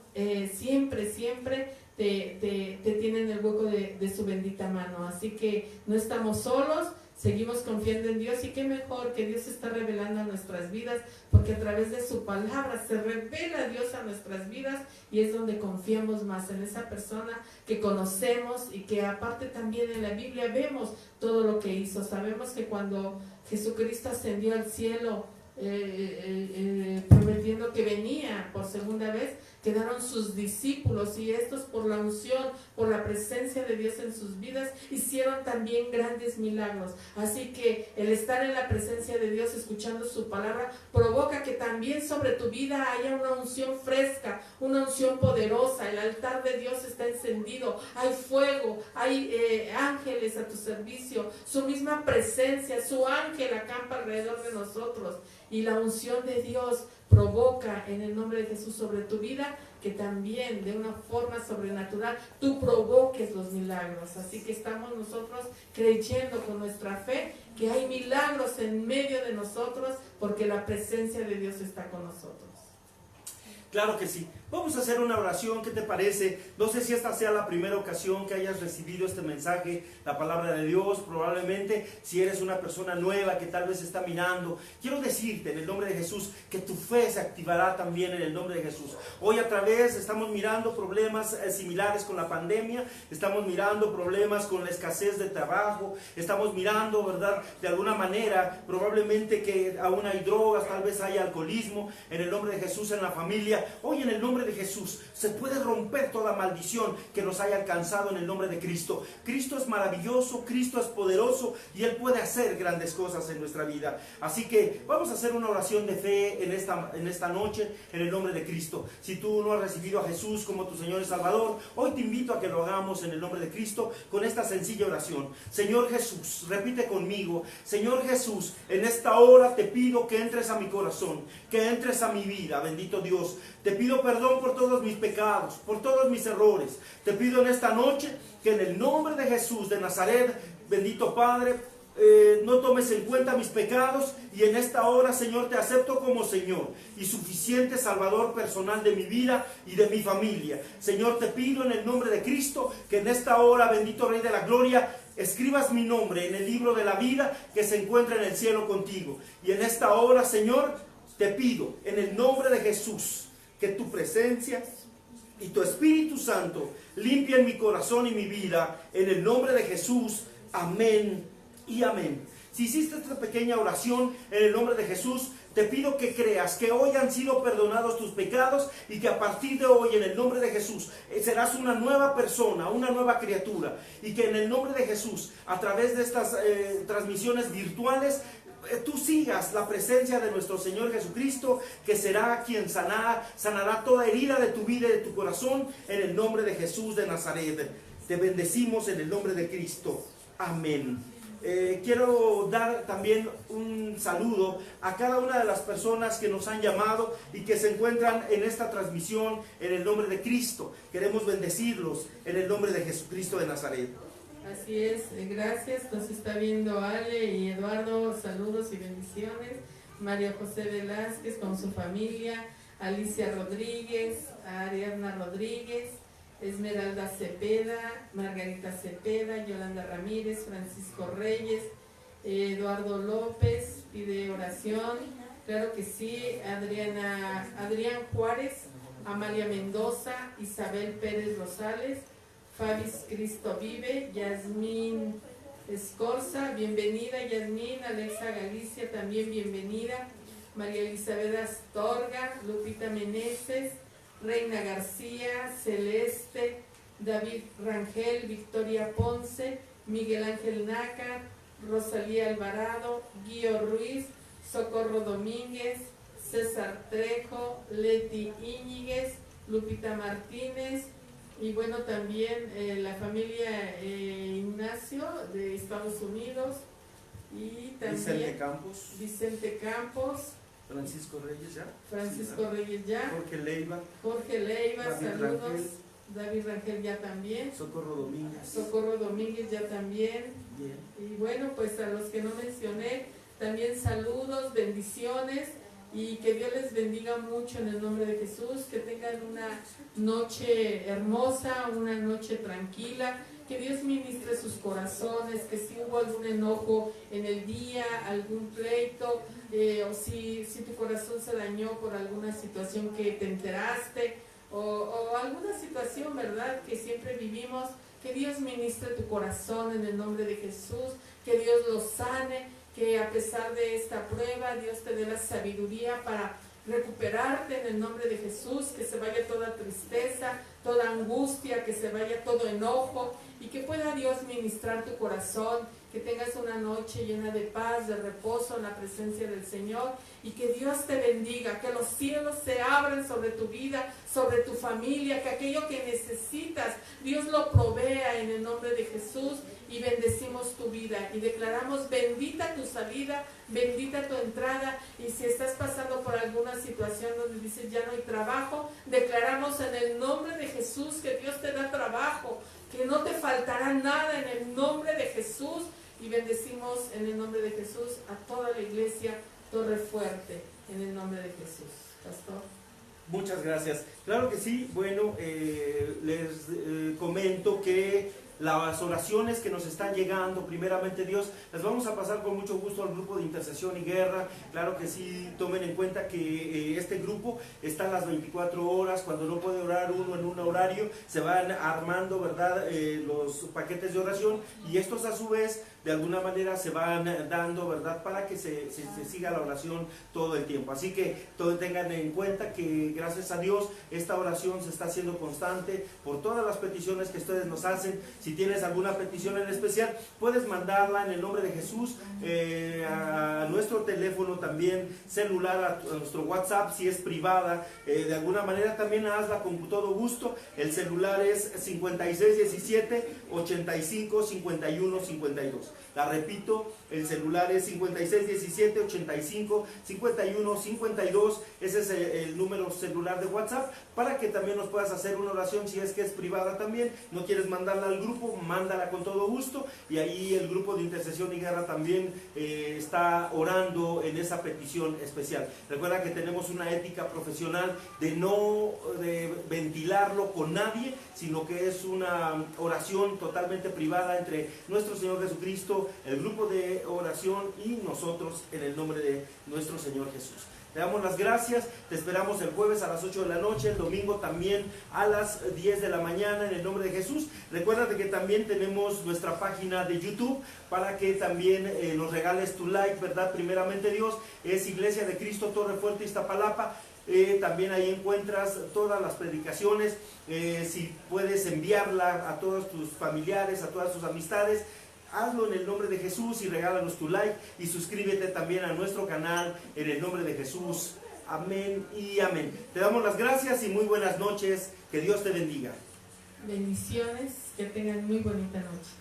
Speaker 1: siempre te tiene en el hueco de su bendita mano. Así que no estamos solos, seguimos confiando en Dios, y qué mejor que Dios se está revelando a nuestras vidas, porque a través de su palabra se revela Dios a nuestras vidas, y es donde confiamos más en esa persona que conocemos, y que aparte también en la Biblia vemos todo lo que hizo. Sabemos que cuando Jesucristo ascendió al cielo, prometiendo que venía por segunda vez, quedaron sus discípulos, y estos, por la unción, por la presencia de Dios en sus vidas, hicieron también grandes milagros. Así que el estar en la presencia de Dios, escuchando su palabra, provoca que también sobre tu vida haya una unción fresca, una unción poderosa. El altar de Dios está encendido, hay fuego, hay ángeles a tu servicio, su misma presencia, su ángel acampa alrededor de nosotros, y la unción de Dios provoca en el nombre de Jesús sobre tu vida que también de una forma sobrenatural tú provoques los milagros. Así que estamos nosotros creyendo con nuestra fe que hay milagros en medio de nosotros, porque la presencia de Dios está con nosotros.
Speaker 3: Claro que sí. Vamos a hacer una oración, ¿qué te parece? No sé si esta sea la primera ocasión que hayas recibido este mensaje, la palabra de Dios. Probablemente si eres una persona nueva que tal vez está mirando, quiero decirte en el nombre de Jesús que tu fe se activará también en el nombre de Jesús. Hoy a través estamos mirando problemas similares con la pandemia, estamos mirando problemas con la escasez de trabajo, estamos mirando, ¿verdad?, de alguna manera probablemente que aún hay drogas, tal vez haya alcoholismo, en el nombre de Jesús en la familia. Hoy en el nombre de Jesús se puede romper toda maldición que nos haya alcanzado en el nombre de Cristo. Cristo es maravilloso, Cristo es poderoso, y Él puede hacer grandes cosas en nuestra vida. Así que vamos a hacer una oración de fe en esta noche en el nombre de Cristo. Si tú no has recibido a Jesús como tu Señor y Salvador, hoy te invito a que lo hagamos en el nombre de Cristo con esta sencilla oración. Señor Jesús, repite conmigo: Señor Jesús, en esta hora te pido que entres a mi corazón, que entres a mi vida, bendito Dios. Te pido perdón por todos mis pecados, por todos mis errores. Te pido en esta noche que en el nombre de Jesús de Nazaret, bendito Padre, no tomes en cuenta mis pecados, y en esta hora, Señor, te acepto como Señor y suficiente Salvador personal de mi vida y de mi familia. Señor, te pido en el nombre de Cristo que en esta hora, bendito Rey de la Gloria, escribas mi nombre en el libro de la vida que se encuentra en el cielo contigo. Y en esta hora, Señor, te pido en el nombre de Jesús que tu presencia y tu Espíritu Santo limpien mi corazón y mi vida, en el nombre de Jesús. Amén y amén. Si hiciste esta pequeña oración en el nombre de Jesús, te pido que creas que hoy han sido perdonados tus pecados y que a partir de hoy, en el nombre de Jesús, serás una nueva persona, una nueva criatura, y que en el nombre de Jesús, a través de estas transmisiones virtuales, tú sigas la presencia de nuestro Señor Jesucristo, que será quien sanará toda herida de tu vida y de tu corazón, en el nombre de Jesús de Nazaret. Te bendecimos en el nombre de Cristo. Amén. Quiero dar también un saludo a cada una de las personas que nos han llamado y que se encuentran en esta transmisión en el nombre de Cristo. Queremos bendecirlos en el nombre de Jesucristo de Nazaret.
Speaker 1: Así es, gracias. Nos está viendo Ale y Eduardo, saludos y bendiciones. María José Velázquez con su familia, Alicia Rodríguez, Ariadna Rodríguez, Esmeralda Cepeda, Margarita Cepeda, Yolanda Ramírez, Francisco Reyes, Eduardo López pide oración, claro que sí, Adrián Juárez, Amalia Mendoza, Isabel Pérez Rosales, Fabis Cristo Vive, Yasmín Escorza, bienvenida Yasmín, Alexa Galicia también bienvenida, María Elizabeth Astorga, Lupita Meneses, Reina García, Celeste, David Rangel, Victoria Ponce, Miguel Ángel Nácar, Rosalía Alvarado, Guío Ruiz, Socorro Domínguez, César Trejo, Leti Íñiguez, Lupita Martínez, y bueno, también la familia Ignacio de Estados Unidos, y también Vicente Campos,
Speaker 3: Francisco Reyes ya.
Speaker 1: Francisco Reyes ya.
Speaker 3: Jorge Leiva,
Speaker 1: David saludos. Rangel. David Rangel ya también.
Speaker 3: Socorro
Speaker 1: Domínguez ya también.
Speaker 3: Bien.
Speaker 1: Y bueno, pues a los que no mencioné, también saludos, bendiciones, y que Dios les bendiga mucho en el nombre de Jesús, que tengan una noche hermosa, una noche tranquila, que Dios ministre sus corazones, que si hubo algún enojo en el día, algún pleito, o si tu corazón se dañó por alguna situación que te enteraste, o alguna situación, ¿verdad?, que siempre vivimos, que Dios ministre tu corazón en el nombre de Jesús, que Dios lo sane, que a pesar de esta prueba, Dios te dé la sabiduría para recuperarte en el nombre de Jesús, que se vaya toda tristeza, toda angustia, que se vaya todo enojo, y que pueda Dios ministrar tu corazón, que tengas una noche llena de paz, de reposo en la presencia del Señor, y que Dios te bendiga, que los cielos se abran sobre tu vida, sobre tu familia, que aquello que necesitas, Dios lo provea en el nombre de Jesús, y bendecimos tu vida, y declaramos bendita tu salida, bendita tu entrada, y si estás pasando por alguna situación donde dices ya no hay trabajo, declaramos en el nombre de Jesús que Dios te da trabajo, que no te faltará nada en el nombre de Jesús, y bendecimos en el nombre de Jesús a toda la iglesia Torre Fuerte, en el nombre de Jesús. Pastor.
Speaker 3: Muchas gracias. Claro que sí. Bueno, les comento que las oraciones que nos están llegando, primeramente Dios, las vamos a pasar con mucho gusto al grupo de intercesión y guerra. Claro que sí, tomen en cuenta que este grupo está a las 24 horas, cuando no puede orar uno en un horario, se van armando, ¿verdad?, los paquetes de oración, y estos a su vez, de alguna manera se van dando, ¿verdad?, para que se siga la oración todo el tiempo. Así que tengan en cuenta que gracias a Dios esta oración se está haciendo constante por todas las peticiones que ustedes nos hacen. Si tienes alguna petición en especial, puedes mandarla en el nombre de Jesús a nuestro teléfono también celular, a nuestro WhatsApp, si es privada, de alguna manera también hazla con todo gusto. El celular es 5617 85 51 52. La repito, el celular es 5617 85 51 52. Ese es el número celular de WhatsApp, para que también nos puedas hacer una oración si es que es privada también. No quieres mandarla al grupo, mándala con todo gusto, y ahí el grupo de intercesión y guerra también está orando en esa petición especial. Recuerda que tenemos una ética profesional de no ventilarlo con nadie, sino que es una oración totalmente privada entre nuestro Señor Jesucristo, el grupo de oración y nosotros, en el nombre de nuestro Señor Jesús. Te damos las gracias, te esperamos el jueves a las 8 de la noche, el domingo también a las 10 de la mañana en el nombre de Jesús. Recuérdate que también tenemos nuestra página de YouTube para que también nos regales tu like, ¿verdad? Primeramente Dios, es Iglesia de Cristo Torre Fuerte Iztapalapa. También ahí encuentras todas las predicaciones, si puedes enviarla a todos tus familiares, a todas tus amistades, hazlo en el nombre de Jesús y regálanos tu like y suscríbete también a nuestro canal en el nombre de Jesús. Amén y amén. Te damos las gracias y muy buenas noches. Que Dios te bendiga.
Speaker 1: Bendiciones, que tengan muy bonita noche.